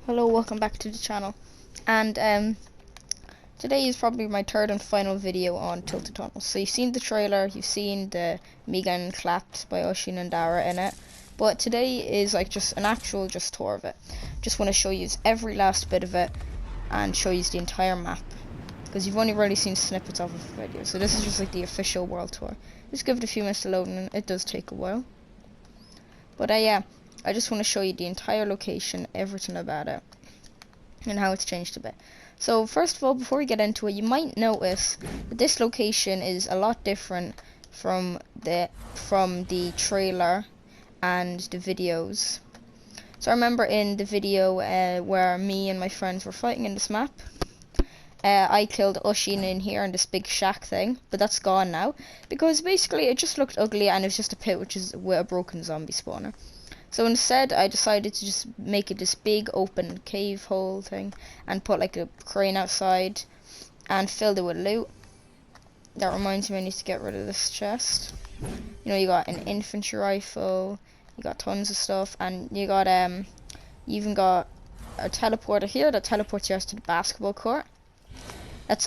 Hello, welcome back to the channel. And today is probably my third and final video on Tilted Tunnels. So you've seen the trailer, you've seen the me getting clapped by Oshin and Dara in it. But today is like just an actual tour of it. Just want to show you every last bit of it and show you the entire map. Because you've only really seen snippets of the video. So this is just like the official world tour. Just give it a few minutes to load and it does take a while. But yeah. I just want to show you the entire location, everything about it, and how it's changed a bit. So first of all, before we get into it, you might notice that this location is a lot different from the trailer and the videos. So I remember in the video where me and my friends were fighting in this map, I killed Oshin in here in this big shack thing, but that's gone now because basically it just looked ugly and it was just a pit which is with a broken zombie spawner. So instead, I decided to just make it this big open cave hole thing and put like a crane outside and filled it with loot. That reminds me I need to get rid of this chest. You know, you got an infantry rifle, you got tons of stuff, and you got you even got a teleporter here that teleports you to the basketball court.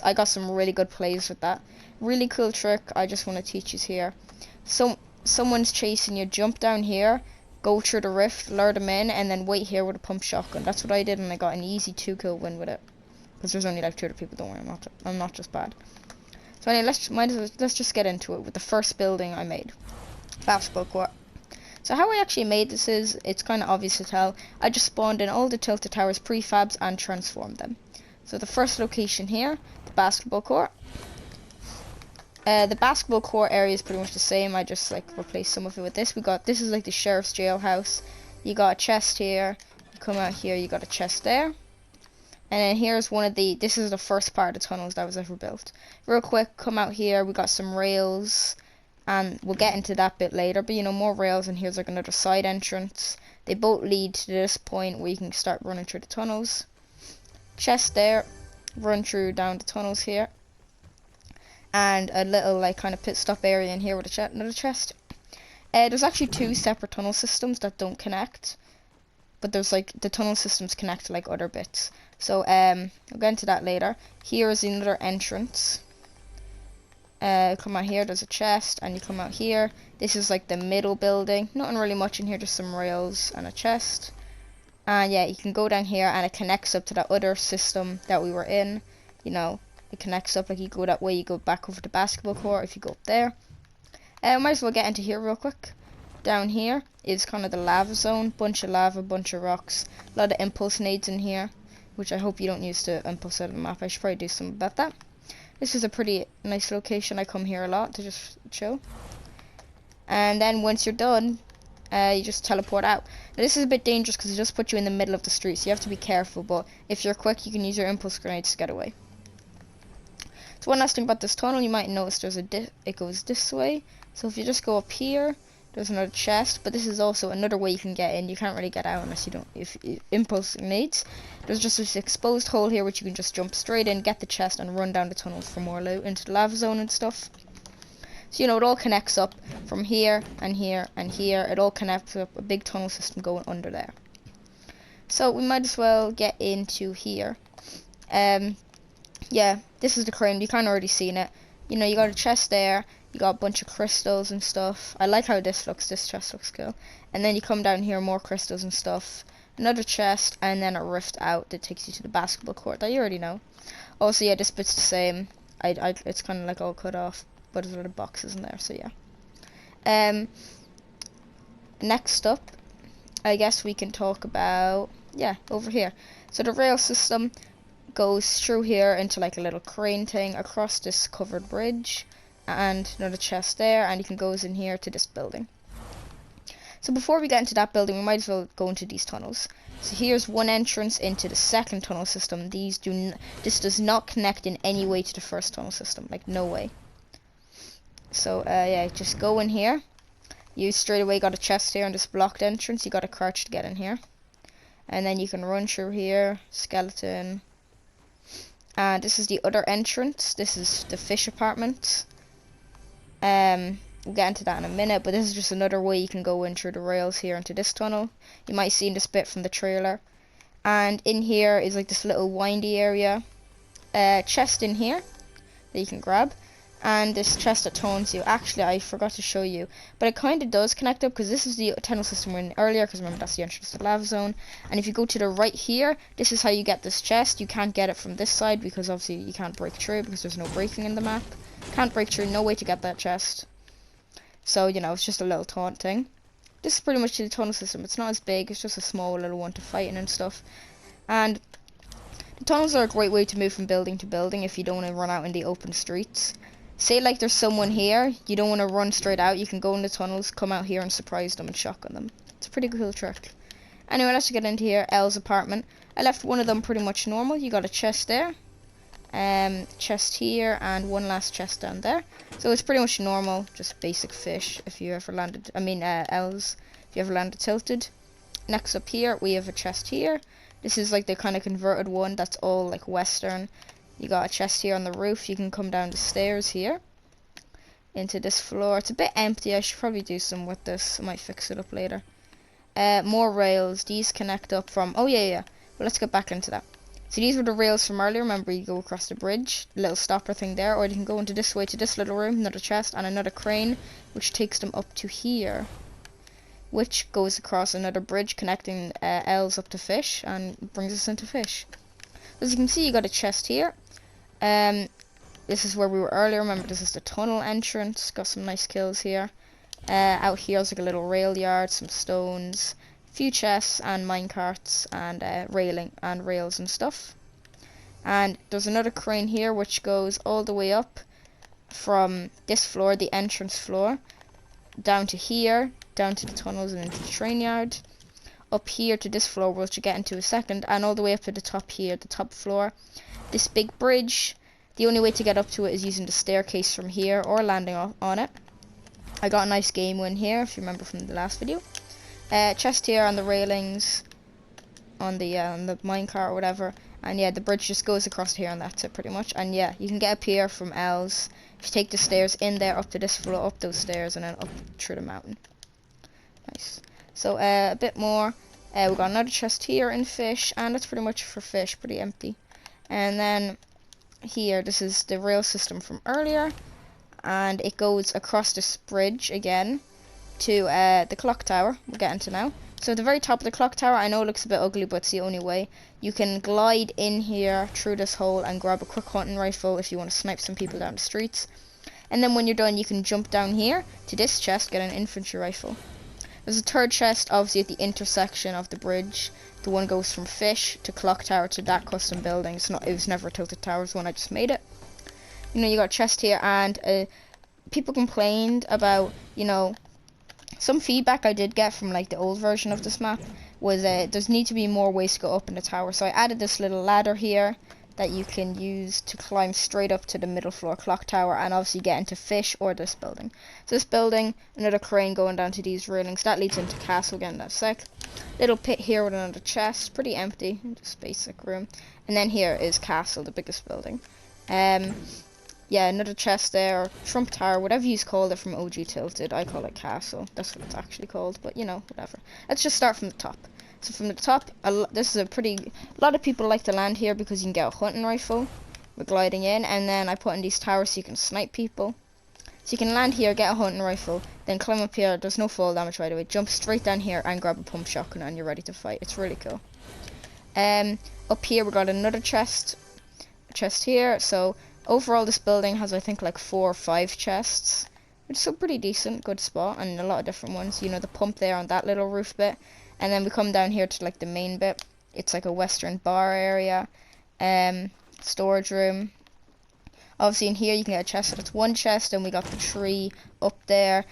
I got some really good plays with that. Really cool trick I just want to teach you here. So someone's chasing you, jump down here, go through the rift, lure them in, and then wait here with a pump shotgun. That's what I did, and I got an easy 2-kill win with it. Because there's only like 2 other people. Don't worry, I'm not just bad. So anyway, let's just get into it with the first building I made, basketball court. So how I actually made this is it's kind of obvious to tell. I just spawned in all the tilted towers prefabs and transformed them. So the first location here, the basketball court. The basketball court area is pretty much the same. I just like replaced some of it with this. This is like the sheriff's jailhouse. You got a chest here. You come out here, you got a chest there. And then here's this is the first part of the tunnels that was ever built. Real quick, come out here, we got some rails. And we'll get into that bit later, but you know, more rails, and here's like another side entrance. They both lead to this point where you can start running through the tunnels. Chest there, run through down the tunnels here. And a little like kind of pit stop area in here with another chest. There's actually 2 separate tunnel systems that don't connect, but there's like the tunnel systems connect to like other bits. So we'll get into that later. Here is another entrance. Come out here, there's a chest, and you come out here. This is like the middle building. Nothing really much in here, just some rails and a chest. And yeah, you can go down here, and it connects up to that other system that we were in. You know. It connects up, like you go that way, you go back over to basketball court if you go up there. Might as well get into here real quick. Down here is kind of the lava zone. Bunch of lava, bunch of rocks. A lot of impulse nades in here, which I hope you don't use to impulse out of the map. I should probably do something about that. This is a pretty nice location. I come here a lot to just chill. And then once you're done, you just teleport out. Now this is a bit dangerous because it just puts you in the middle of the street, so you have to be careful. But if you're quick, you can use your impulse grenades to get away. So one last thing about this tunnel, you might notice it goes this way. So if you just go up here, there's another chest, but this is also another way you can get in. You can't really get out unless if impulse grenades. There's just this exposed hole here which you can just jump straight in, get the chest, and run down the tunnels for more loot into the lava zone and stuff. So you know, it all connects up from here and here and here. It all connects up, a big tunnel system going under there. So we might as well get into here. Yeah, this is the crane. You kind of already seen it. You know, you got a chest there. You got a bunch of crystals and stuff. I like how this looks. This chest looks cool. And then you come down here, more crystals and stuff. Another chest, and then a rift out that takes you to the basketball court that you already know. Also, yeah, this bit's the same. It's kind of like all cut off, but there's other boxes in there. So yeah. Next up, I guess we can talk about over here. So the rail system goes through here into like a little crane thing across this covered bridge, and another chest there, and you can go in here to this building. So before we get into that building, we might as well go into these tunnels. So here's one entrance into the second tunnel system. This does not connect in any way to the first tunnel system, like no way. So yeah, just go in here. You straight away got a chest here on this blocked entrance. You got to crouch to get in here, and then you can run through here. Skeleton. This is the other entrance. This is the fish apartment. We'll get into that in a minute, but this is just another way you can go in through the rails here into this tunnel. You might see in this bit from the trailer. And in here is like this little windy area. Chest in here that you can grab. And this chest that taunts you. Actually, I forgot to show you, but it kind of does connect up, because this is the tunnel system we're in earlier, because remember that's the entrance to the lava zone. And if you go to the right here, this is how you get this chest. You can't get it from this side, because obviously you can't break through, because there's no breaking in the map. Can't break through, no way to get that chest. So, you know, it's just a little taunt thing. This is pretty much the tunnel system. It's not as big, it's just a small little one to fight in and stuff. And the tunnels are a great way to move from building to building if you don't want to run out in the open streets. Say like there's someone here, you don't want to run straight out, you can go in the tunnels, come out here and surprise them and shotgun them. It's a pretty cool trick. Anyway, let's get into here. Elle's apartment. I left one of them pretty much normal. You got a chest there, chest here, and one last chest down there. So it's pretty much normal, just basic fish if you ever landed, Elle's, if you ever landed tilted. Next up here, we have a chest here. This is like the kind of converted one that's all like western. You got a chest here on the roof. You can come down the stairs here into this floor. It's a bit empty. I should probably do some with this. I might fix it up later. More rails. These connect up from... Oh, yeah. Well, let's get back into that. So these were the rails from earlier. Remember, you go across the bridge. The little stopper thing there. Or you can go into this way to this little room. Another chest and another crane, which takes them up to here, which goes across another bridge connecting L's up to fish and brings us into fish. As you can see, you got a chest here. This is where we were earlier. Remember, this is the tunnel entrance. Got some nice kills here. Out here is like a little rail yard, some stones, a few chests and minecarts and railing and rails and stuff. And there's another crane here which goes all the way up from this floor, the entrance floor, down to here, down to the tunnels and into the train yard. Up here to this floor, which we'll get into a second, and all the way up to the top here, the top floor. This big bridge, the only way to get up to it is using the staircase from here or landing on it. I got a nice game win here, if you remember from the last video. Chest here on the railings, on the minecart or whatever, and yeah, the bridge just goes across here and that's it pretty much. And yeah, you can get up here from L's. If you take the stairs in there, up to this floor, up those stairs, and then up through the mountain. Nice. So a bit more. We got another chest here in fish, and that's pretty much for fish, pretty empty. And then here, this is the rail system from earlier, and it goes across this bridge again to the clock tower. We'll get into now. So at the very top of the clock tower, I know it looks a bit ugly, but it's the only way. You can glide in here through this hole and grab a quick hunting rifle if you want to snipe some people down the streets. And then when you're done, you can jump down here to this chest, get an infantry rifle. There's a third chest, obviously at the intersection of the bridge. The one goes from fish to clock tower to that custom building. It was never a tilted towers one, I just made it. You know, you got a chest here, and people complained about, you know, some feedback I did get from like the old version of this map was there's need to be more ways to go up in the tower. So I added this little ladder here that you can use to climb straight up to the middle floor clock tower and obviously get into fish or this building. So this building, another crane going down to these railings, that leads into castle again in that sec. Little pit here with another chest, pretty empty, just basic room. And then here is castle, the biggest building. Yeah, another chest there, or Trump Tower, whatever you called it from OG Tilted. I call it castle, that's what it's actually called, but you know, whatever. Let's just start from the top. So from the top, this is a lot of people like to land here because you can get a hunting rifle. We're gliding in, and then I put in these towers so you can snipe people. So you can land here, get a hunting rifle, then climb up here. There's no fall damage right away. Jump straight down here and grab a pump shotgun and you're ready to fight. It's really cool. Up here we got another chest here. So overall this building has I think like 4 or 5 chests, which is a pretty decent, good spot, and a lot of different ones. You know, the pump there on that little roof bit. And then we come down here to like the main bit. It's like a western bar area, storage room. Obviously in here you can get a chest, so that's one chest, and we got the tree up there.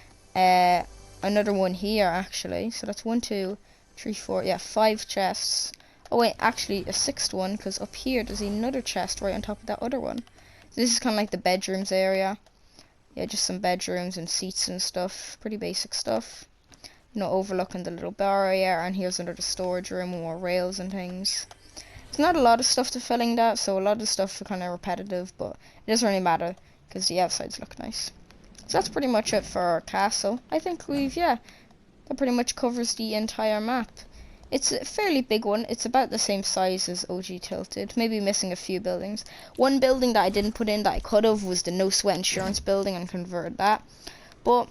Another one here actually, so that's 1, 2, 3, 4, yeah, 5 chests. Oh wait, actually a 6th one, because up here there's another chest right on top of that other one. So this is kind of like the bedrooms area. Yeah, just some bedrooms and seats and stuff, pretty basic stuff. You know, overlooking the little bar area, and here's another storage room with more rails and things. There's not a lot of stuff to filling that, so a lot of the stuff is kind of repetitive, but it doesn't really matter because the outsides look nice. So that's pretty much it for our castle. I think that pretty much covers the entire map. It's a fairly big one. It's about the same size as OG Tilted, maybe missing a few buildings. One building that I didn't put in that I could have was the No Sweat Insurance building, and converted that. But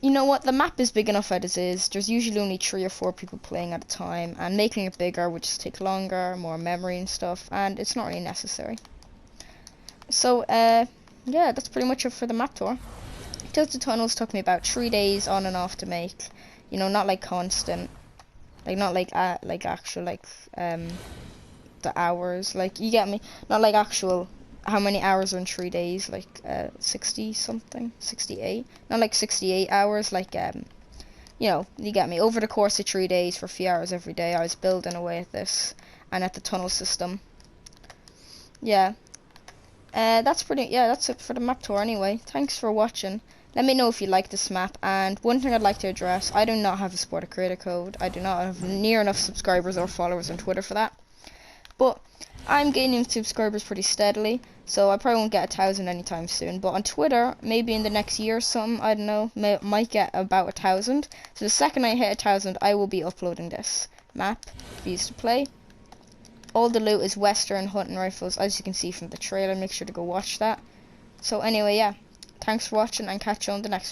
you know what? The map is big enough as is. There's usually only 3 or 4 people playing at a time, and making it bigger would just take longer, more memory and stuff, and it's not really necessary. So, yeah, that's pretty much it for the map tour. Tilted Tunnels took me about 3 days on and off to make. You know, not like constant. Like, not like, actual, like, the hours. Like, you get me? Not like actual, how many hours are in 3 days? Like, 60 something? 68? Not like 68 hours, like, you know, you get me? Over the course of 3 days for a few hours every day, I was building away at this and at the tunnel system. Yeah. That's it for the map tour anyway. Thanks for watching. Let me know if you like this map, and one thing I'd like to address, I do not have a supporter creator code. I do not have near enough subscribers or followers on Twitter for that. But I'm gaining subscribers pretty steadily, so I probably won't get 1,000 anytime soon. But on Twitter, maybe in the next year or something, I don't know, might get about 1,000. So the second I hit 1,000, I will be uploading this map for you to play. All the loot is Western hunting rifles, as you can see from the trailer. Make sure to go watch that. So anyway, yeah. Thanks for watching, and catch you on the next one.